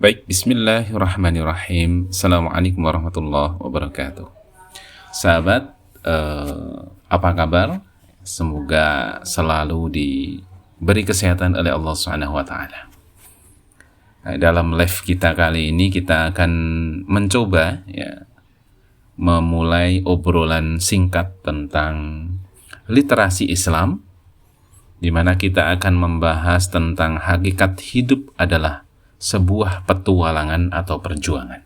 Baik, bismillahirrahmanirrahim. Assalamualaikum warahmatullahi wabarakatuh. Sahabat, apa kabar? Semoga selalu diberi kesehatan oleh Allah Subhanahu wa taala. Dalam live kita kali ini kita akan mencoba memulai obrolan singkat tentang literasi Islam, di mana kita akan membahas tentang hakikat hidup adalah sebuah petualangan atau perjuangan.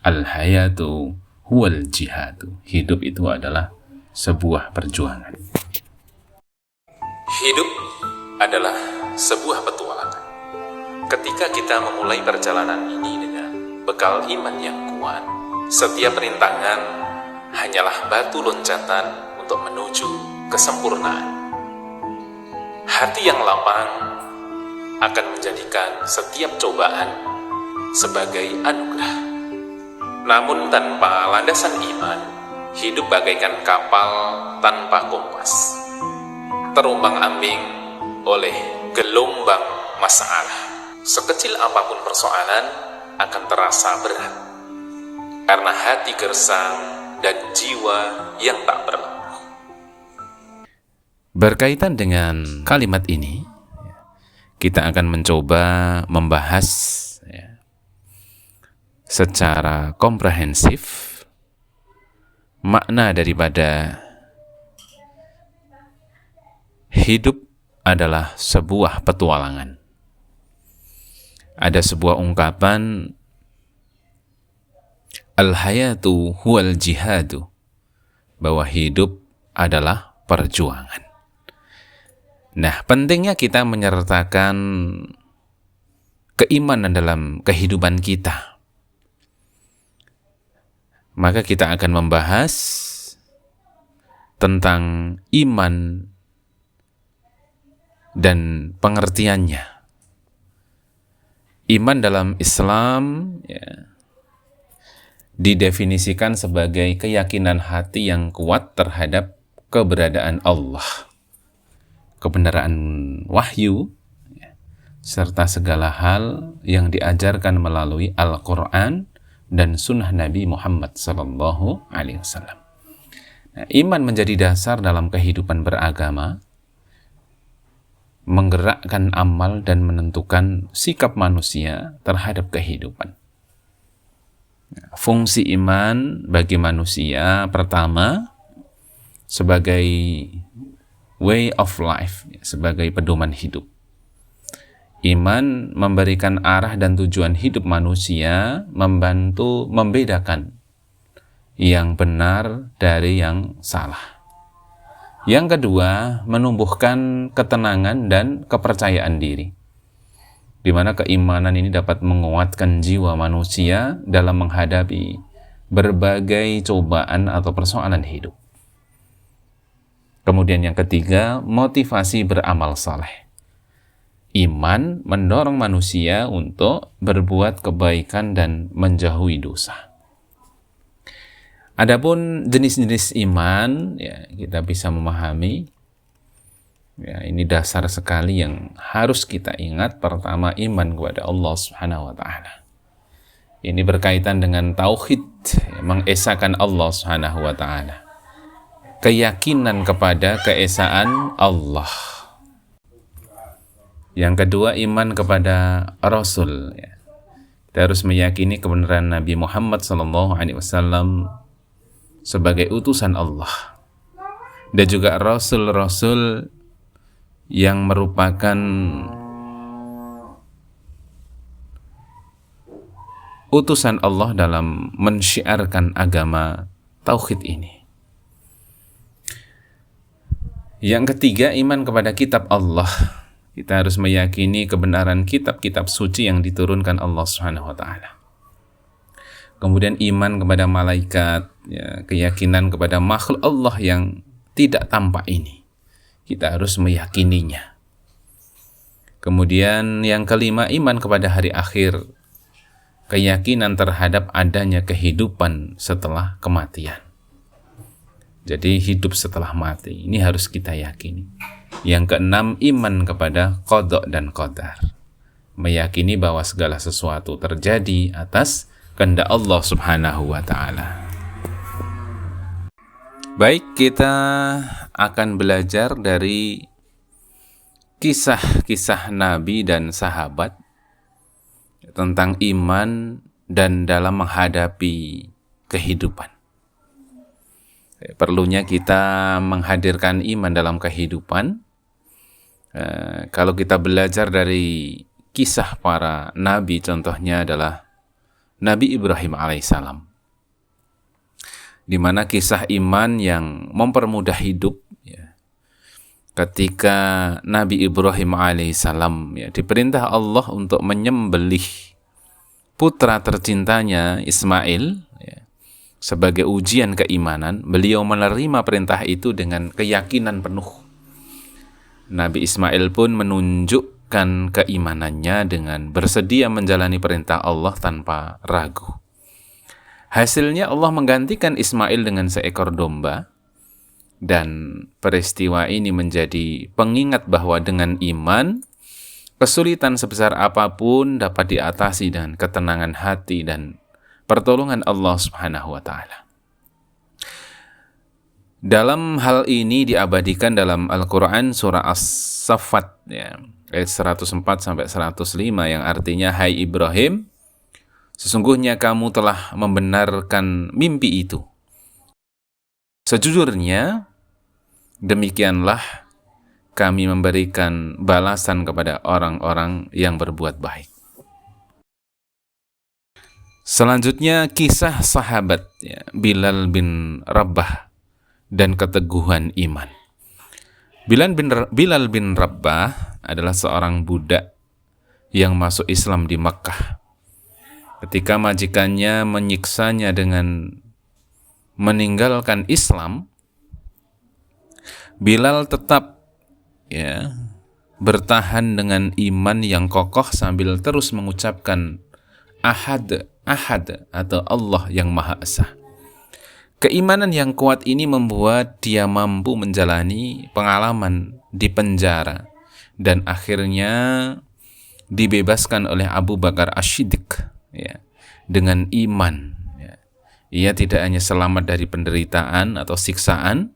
Al-hayatu huwal jihadu. Hidup itu adalah sebuah perjuangan. Hidup adalah sebuah petualangan. Ketika kita memulai perjalanan ini dengan bekal iman yang kuat, setiap rintangan hanyalah batu loncatan untuk menuju kesempurnaan. Hati yang lapang akan menjadikan setiap cobaan sebagai anugerah. Namun tanpa landasan iman, hidup bagaikan kapal tanpa kompas, terombang-ambing oleh gelombang masalah. Sekecil apapun persoalan akan terasa berat, karena hati gersang dan jiwa yang tak berlemah. Berkaitan dengan kalimat ini, kita akan mencoba membahas secara komprehensif makna daripada hidup adalah sebuah petualangan. Ada sebuah ungkapan, al-hayatu huwal jihadu, bahwa hidup adalah perjuangan. Nah, pentingnya kita menyertakan keimanan dalam kehidupan kita. Maka kita akan membahas tentang iman dan pengertiannya. Iman dalam Islam didefinisikan sebagai keyakinan hati yang kuat terhadap keberadaan Allah, kebenaran wahyu, serta segala hal yang diajarkan melalui Al-Quran dan Sunnah Nabi Muhammad SAW. Nah, iman menjadi dasar dalam kehidupan beragama, menggerakkan amal dan menentukan sikap manusia terhadap kehidupan. Fungsi iman bagi manusia pertama sebagai way of life, sebagai pedoman hidup. Iman memberikan arah dan tujuan hidup manusia, membantu membedakan yang benar dari yang salah. Yang kedua, menumbuhkan ketenangan dan kepercayaan diri, di mana keimanan ini dapat menguatkan jiwa manusia dalam menghadapi berbagai cobaan atau persoalan hidup. Kemudian yang ketiga, motivasi beramal saleh. Iman mendorong manusia untuk berbuat kebaikan dan menjauhi dosa. Adapun jenis-jenis iman, kita bisa memahami. Ini dasar sekali yang harus kita ingat. Pertama, iman kepada Allah Subhanahu wa taala. Ini berkaitan dengan tauhid, mengesahkan Allah Subhanahu wa taala. Keyakinan kepada keesaan Allah. Yang kedua, iman kepada Rasul. Kita harus meyakini kebenaran Nabi Muhammad SAW sebagai utusan Allah, dan juga Rasul-Rasul yang merupakan utusan Allah dalam mensyiarkan agama tauhid ini. Yang ketiga, iman kepada kitab Allah. Kita harus meyakini kebenaran kitab-kitab suci yang diturunkan Allah Subhanahu wa taala. Kemudian iman kepada malaikat, keyakinan kepada makhluk Allah yang tidak tampak ini. Kita harus meyakininya. Kemudian yang kelima, iman kepada hari akhir. Keyakinan terhadap adanya kehidupan setelah kematian. Jadi hidup setelah mati, ini harus kita yakini. Yang keenam, iman kepada qada dan qadar. meyakini bahwa segala sesuatu terjadi atas kehendak Allah Subhanahu wa taala. Baik, kita akan belajar dari kisah-kisah Nabi dan sahabat tentang iman dan dalam menghadapi kehidupan. Perlunya kita menghadirkan iman dalam kehidupan. Kalau kita belajar dari kisah para nabi, contohnya adalah Nabi Ibrahim alaihissalam, di mana kisah iman yang mempermudah hidup, ya. Ketika Nabi Ibrahim alaihissalam, ya, diperintah Allah untuk menyembelih putra tercintanya Ismail, ya, sebagai ujian keimanan, beliau menerima perintah itu dengan keyakinan penuh. Nabi Ismail pun menunjukkan keimanannya dengan bersedia menjalani perintah Allah tanpa ragu. Hasilnya Allah menggantikan Ismail dengan seekor domba, dan peristiwa ini menjadi pengingat bahwa dengan iman, kesulitan sebesar apapun dapat diatasi dengan ketenangan hati dan pertolongan Allah Subhanahu wa taala. Dalam hal ini diabadikan dalam Al-Quran surah As-Saffat, ya, ayat 104 sampai 105, yang artinya, hai Ibrahim, sesungguhnya kamu telah membenarkan mimpi itu. Sejujurnya demikianlah kami memberikan balasan kepada orang-orang yang berbuat baik. Selanjutnya kisah sahabat, ya, Bilal bin Rabah dan keteguhan iman. Bilal bin Rabah adalah seorang budak yang masuk Islam di Makkah. Ketika majikannya menyiksanya dengan meninggalkan Islam, Bilal tetap, ya, bertahan dengan iman yang kokoh sambil terus mengucapkan Ahad, Ahad, atau Allah yang Maha Esa. Keimanan yang kuat ini membuat dia mampu menjalani pengalaman di penjara dan akhirnya dibebaskan oleh Abu Bakar Asy-Syiddiq, ya, dengan iman. Ya. Ia tidak hanya selamat dari penderitaan atau siksaan,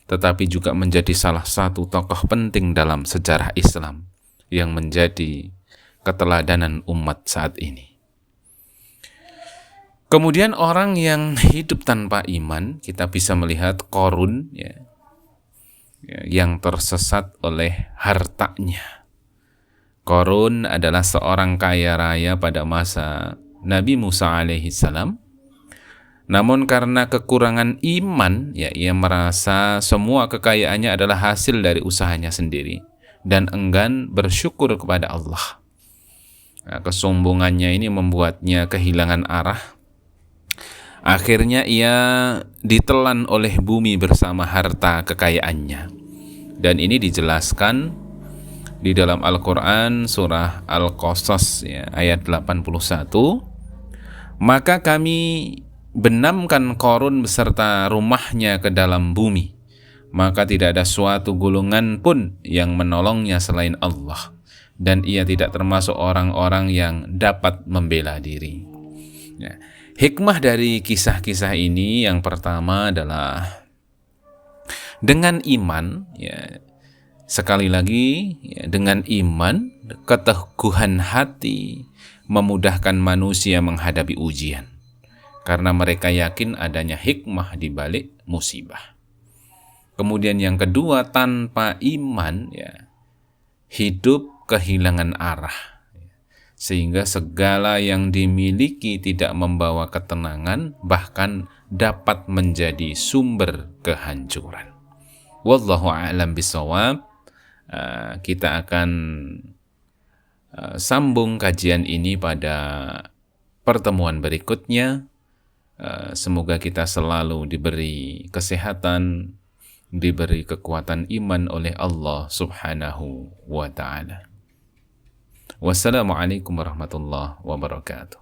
tetapi juga menjadi salah satu tokoh penting dalam sejarah Islam yang menjadi keteladanan umat saat ini. Kemudian orang yang hidup tanpa iman, kita bisa melihat Qarun, ya, yang tersesat oleh hartanya. Qarun adalah seorang kaya raya pada masa Nabi Musa alaihi salam. Namun karena kekurangan iman, ya, ia merasa semua kekayaannya adalah hasil dari usahanya sendiri dan enggan bersyukur kepada Allah. Nah, kesombongannya ini membuatnya kehilangan arah. Akhirnya ia ditelan oleh bumi bersama harta kekayaannya. Dan ini dijelaskan di dalam Al-Quran surah Al-Qasas, ya, ayat 81. Maka kami benamkan Qarun beserta rumahnya ke dalam bumi, maka tidak ada suatu golongan pun yang menolongnya selain Allah, dan ia tidak termasuk orang-orang yang dapat membela diri. Ya. Hikmah dari kisah-kisah ini yang pertama adalah dengan iman, ya, sekali lagi, ya, dengan iman, keteguhan hati memudahkan manusia menghadapi ujian karena mereka yakin adanya hikmah di balik musibah. Kemudian yang kedua, tanpa iman, ya, hidup kehilangan arah, sehingga segala yang dimiliki tidak membawa ketenangan, bahkan dapat menjadi sumber kehancuran. Wallahu a'lam bishawab. Kita akan sambung kajian ini pada pertemuan berikutnya. Semoga kita selalu diberi kesehatan, diberi kekuatan iman oleh Allah Subhanahu wa ta'ala. Wassalamualaikum warahmatullahi wabarakatuh.